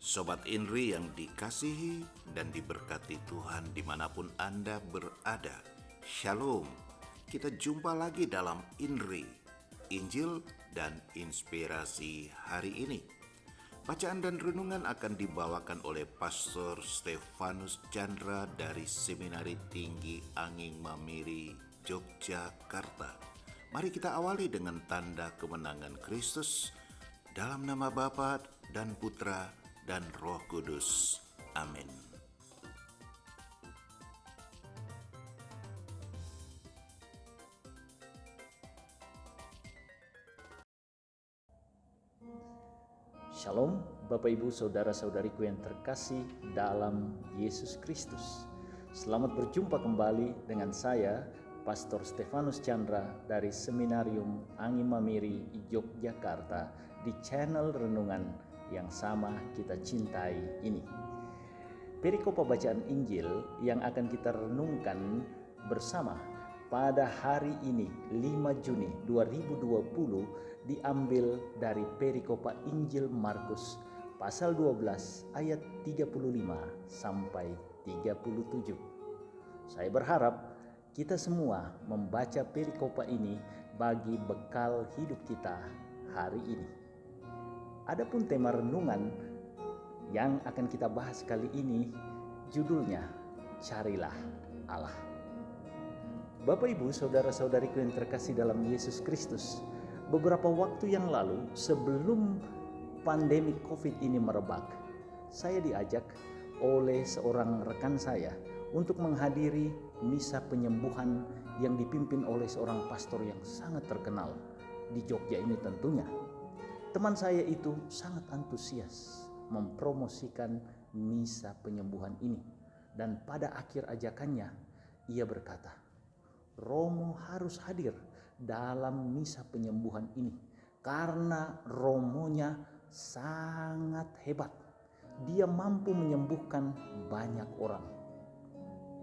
Sobat Inri yang dikasihi dan diberkati Tuhan dimanapun Anda berada. Shalom, kita jumpa lagi dalam Inri, Injil dan Inspirasi hari ini. Bacaan dan renungan akan dibawakan oleh Pastor Stefanus Chandra dari Seminari Tinggi Anging Mamiri, Yogyakarta. Mari kita awali dengan tanda kemenangan Kristus dalam nama Bapa dan Putra dan Roh Kudus. Amin. Shalom, Bapak Ibu Saudara-saudariku yang terkasih dalam Yesus Kristus. Selamat berjumpa kembali dengan saya, Pastor Stefanus Chandra dari Seminarium Anging Mamiri, Yogyakarta, di channel renungan yang sama kita cintai ini. Perikop bacaan Injil yang akan kita renungkan bersama pada hari ini 5 Juni 2020 diambil dari perikop Injil Markus pasal 12 ayat 35 sampai 37. Saya berharap kita semua membaca perikop ini bagi bekal hidup kita hari ini. Adapun tema renungan yang akan kita bahas kali ini judulnya Carilah Allah. Bapak Ibu Saudara-saudariku yang terkasih dalam Yesus Kristus, beberapa waktu yang lalu sebelum pandemi COVID ini merebak, saya diajak oleh seorang rekan saya untuk menghadiri misa penyembuhan yang dipimpin oleh seorang pastor yang sangat terkenal di Jogja ini tentunya. Teman saya itu sangat antusias mempromosikan misa penyembuhan ini, dan pada akhir ajakannya ia berkata, Romo harus hadir dalam misa penyembuhan ini karena Romonya sangat hebat. Dia mampu menyembuhkan banyak orang.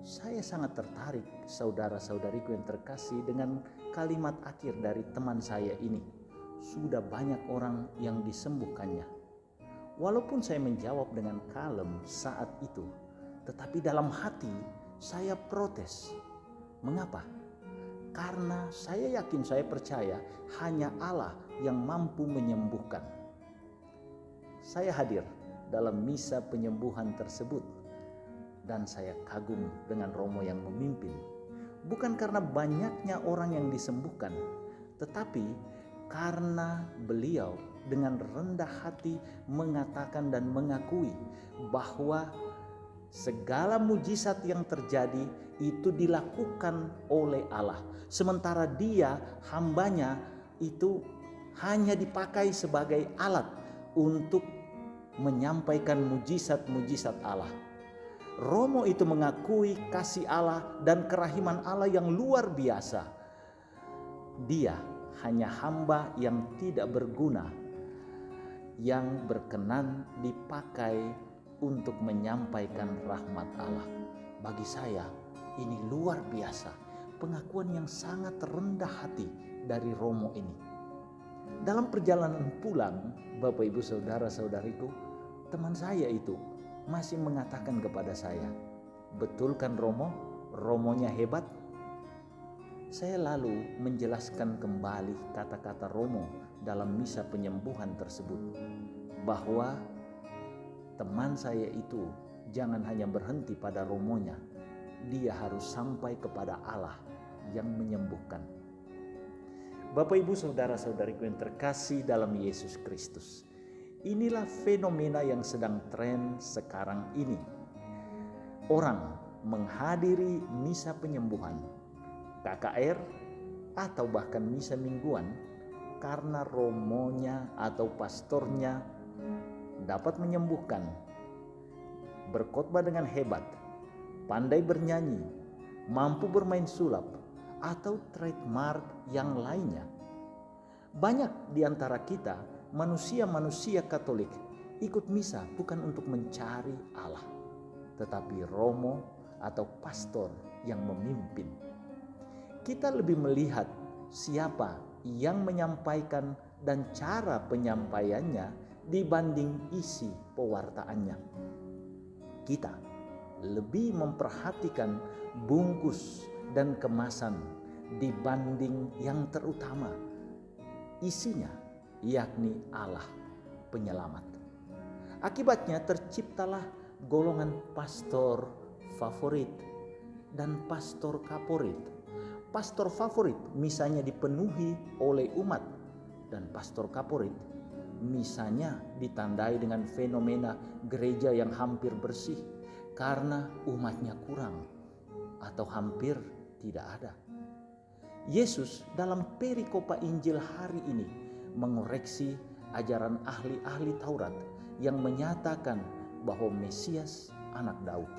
Saya sangat tertarik, saudara-saudariku yang terkasih, dengan kalimat akhir dari teman saya ini. Sudah banyak orang yang disembuhkannya. Walaupun saya menjawab dengan kalem saat itu, tetapi dalam hati saya protes. Mengapa? Karena saya yakin, saya percaya hanya Allah yang mampu menyembuhkan. Saya hadir dalam misa penyembuhan tersebut dan saya kagum dengan Romo yang memimpin. Bukan karena banyaknya orang yang disembuhkan, tetapi karena beliau dengan rendah hati mengatakan dan mengakui bahwa segala mujizat yang terjadi itu dilakukan oleh Allah. Sementara dia, hambanya, itu hanya dipakai sebagai alat untuk menyampaikan mujizat-mujizat Allah. Romo itu mengakui kasih Allah dan kerahiman Allah yang luar biasa. Dia hanya hamba yang tidak berguna, yang berkenan dipakai untuk menyampaikan rahmat Allah. Bagi saya ini luar biasa, pengakuan yang sangat rendah hati dari Romo ini. Dalam perjalanan pulang, Bapak Ibu Saudara-saudariku, teman saya itu masih mengatakan kepada saya, betul kan Romo? Romonya hebat? Saya lalu menjelaskan kembali kata-kata Romo dalam misa penyembuhan tersebut, bahwa teman saya itu jangan hanya berhenti pada Romonya, dia harus sampai kepada Allah yang menyembuhkan. Bapak Ibu Saudara-saudariku yang terkasih dalam Yesus Kristus, inilah fenomena yang sedang tren sekarang ini. Orang menghadiri misa penyembuhan, KKR, atau bahkan misa mingguan karena Romonya atau pastornya dapat menyembuhkan, berkhotbah dengan hebat, pandai bernyanyi, mampu bermain sulap, atau trademark yang lainnya. Banyak di antara kita, manusia-manusia Katolik, ikut misa bukan untuk mencari Allah, tetapi Romo atau pastor yang memimpin. Kita lebih melihat siapa yang menyampaikan dan cara penyampaiannya dibanding isi pewartaannya. Kita lebih memperhatikan bungkus dan kemasan dibanding yang terutama, isinya, yakni Allah penyelamat. Akibatnya terciptalah golongan pastor favorit dan pastor kaporit. Pastor favorit misalnya dipenuhi oleh umat, dan pastor kaporit misalnya ditandai dengan fenomena gereja yang hampir bersih karena umatnya kurang atau hampir tidak ada. Yesus dalam perikopa Injil hari ini mengoreksi ajaran ahli-ahli Taurat yang menyatakan bahwa Mesias anak Daud.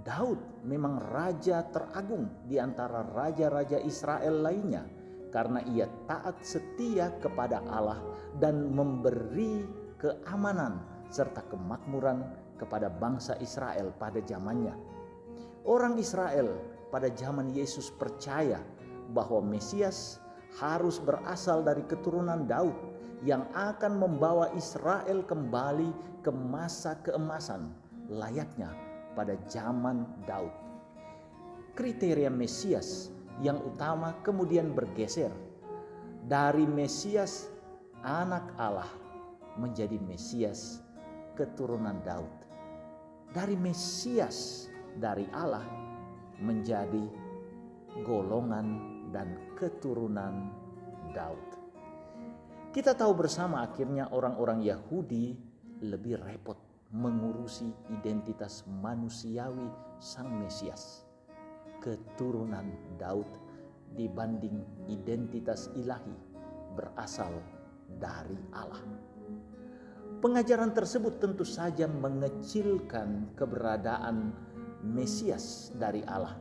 Daud memang raja teragung di antara raja-raja Israel lainnya karena ia taat setia kepada Allah dan memberi keamanan serta kemakmuran kepada bangsa Israel pada zamannya. Orang Israel pada zaman Yesus percaya bahwa Mesias harus berasal dari keturunan Daud yang akan membawa Israel kembali ke masa keemasan layaknya pada zaman Daud. Kriteria Mesias yang utama kemudian bergeser dari Mesias anak Allah menjadi Mesias keturunan Daud. Dari Mesias dari Allah menjadi golongan dan keturunan Daud. Kita tahu bersama akhirnya orang-orang Yahudi lebih repot mengurusi identitas manusiawi sang Mesias, keturunan Daud, dibanding identitas ilahi berasal dari Allah. Pengajaran tersebut tentu saja mengecilkan keberadaan Mesias dari Allah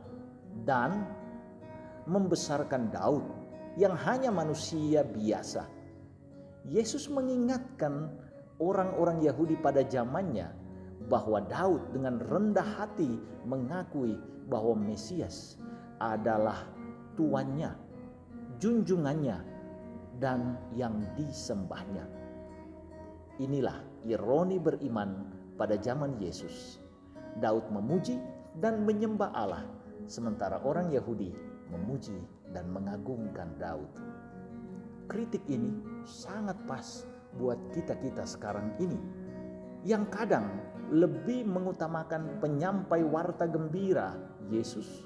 dan membesarkan Daud yang hanya manusia biasa. Yesus mengingatkan orang-orang Yahudi pada zamannya bahwa Daud dengan rendah hati mengakui bahwa Mesias adalah tuannya, junjungannya, dan yang disembahnya. Inilah ironi beriman pada zaman Yesus. Daud memuji dan menyembah Allah, sementara orang Yahudi memuji dan mengagungkan Daud. Kritik ini sangat pas buat kita-kita sekarang ini yang kadang lebih mengutamakan penyampai warta gembira Yesus,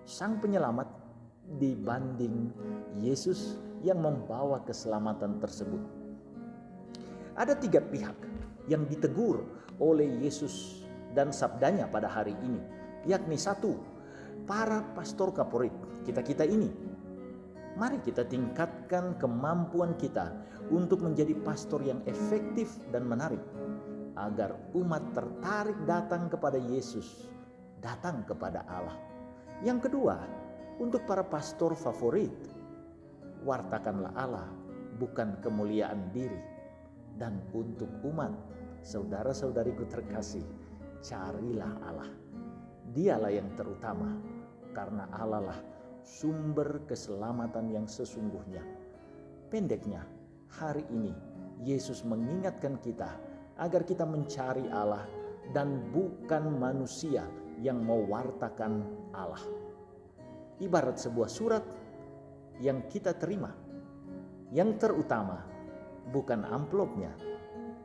sang penyelamat, dibanding Yesus yang membawa keselamatan tersebut. Ada 3 pihak yang ditegur oleh Yesus dan sabdanya pada hari ini, yakni 1, para pastor kaporit, kita-kita ini. Mari kita tingkatkan kemampuan kita untuk menjadi pastor yang efektif dan menarik, agar umat tertarik datang kepada Yesus, datang kepada Allah. Yang kedua, untuk para pastor favorit, wartakanlah Allah, bukan kemuliaan diri. Dan untuk umat, saudara-saudariku terkasih, carilah Allah. Dialah yang terutama, karena Allah lah sumber keselamatan yang sesungguhnya. Pendeknya, hari ini Yesus mengingatkan kita agar kita mencari Allah dan bukan manusia yang mewartakan Allah. Ibarat sebuah surat yang kita terima, yang terutama bukan amplopnya,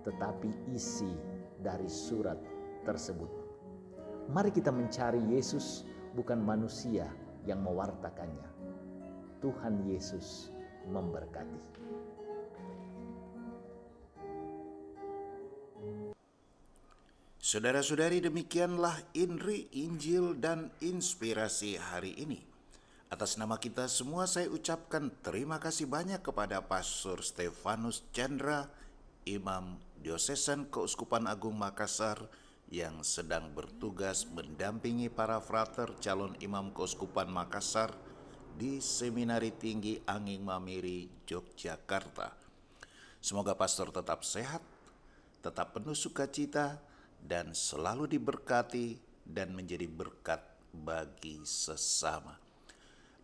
tetapi isi dari surat tersebut. Mari kita mencari Yesus, bukan manusia yang mewartakannya. Tuhan Yesus memberkati. Saudara-saudari, demikianlah Inri, Injil, dan Inspirasi hari ini. Atas nama kita semua saya ucapkan terima kasih banyak kepada Pastor Stefanus Chandra, Imam Diosesan Keuskupan Agung Makassar, yang sedang bertugas mendampingi para frater calon imam Keuskupan Makassar di Seminari Tinggi Anging Mamiri, Yogyakarta. Semoga pastor tetap sehat, tetap penuh sukacita, dan selalu diberkati dan menjadi berkat bagi sesama.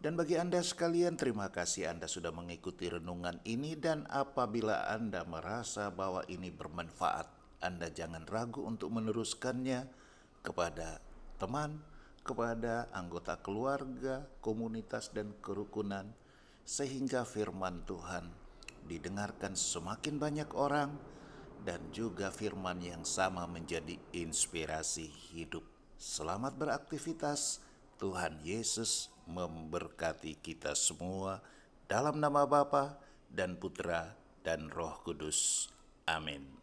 Dan bagi Anda sekalian, terima kasih Anda sudah mengikuti renungan ini, dan apabila Anda merasa bahwa ini bermanfaat, Anda jangan ragu untuk meneruskannya kepada teman, kepada anggota keluarga, komunitas, dan kerukunan, sehingga firman Tuhan didengarkan semakin banyak orang, dan juga firman yang sama menjadi inspirasi hidup. Selamat beraktivitas. Tuhan Yesus memberkati kita semua dalam nama Bapa dan Putra dan Roh Kudus. Amin.